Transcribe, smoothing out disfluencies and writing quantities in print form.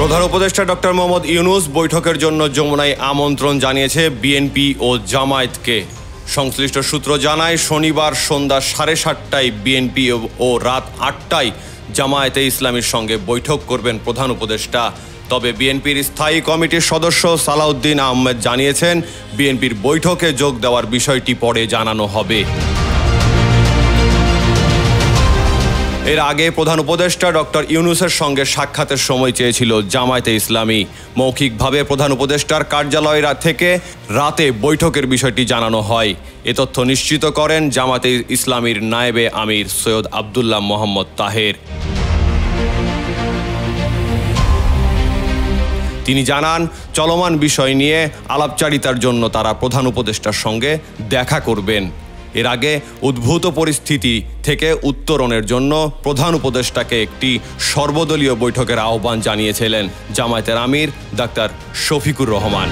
প্রধান উপদেষ্টা ডক্টর মোহাম্মদ ইউনূস বৈঠকের জন্য যমুনায় আমন্ত্রণ জানিয়েছে বিএনপি ও জামায়াতকে। সংশ্লিষ্ট সূত্র জানায়, শনিবার সন্ধ্যা 7:30টায় বিএনপি ও রাত 8টায় জামায়াতে ইসলামীর সঙ্গে বৈঠক করবেন প্রধান উপদেষ্টা। তবে বিএনপির স্থায়ী কমিটির সদস্য সালাউদ্দিন আহমেদ জানিয়েছেন, বিএনপির বৈঠকে যোগ দেওয়ার বিষয়টি পরে জানানো হবে। এর আগে প্রধান উপদেষ্টা ডক্টর ইউনূসের সঙ্গে সাক্ষাতের সময় চেয়েছিল জামায়াতে ইসলামী। মৌখিকভাবে প্রধান উপদেষ্টার কার্যালয় থেকে রাতে বৈঠকের বিষয়টি জানানো হয়। এ তথ্য নিশ্চিত করেন জামায়াতে ইসলামীর নায়েবে আমির সৈয়দ আবদুল্লাহ মোহাম্মদ তাহের। তিনি জানান, চলমান বিষয় নিয়ে আলাপচারিতার জন্য তারা প্রধান উপদেষ্টার সঙ্গে দেখা করবেন। এর আগে উদ্ভূত পরিস্থিতি থেকে উত্তরণের জন্য প্রধান উপদেষ্টাকে একটি সর্বদলীয় বৈঠকের আহ্বান জানিয়েছিলেন জামায়াতের আমির ডাক্তার শফিকুর রহমান।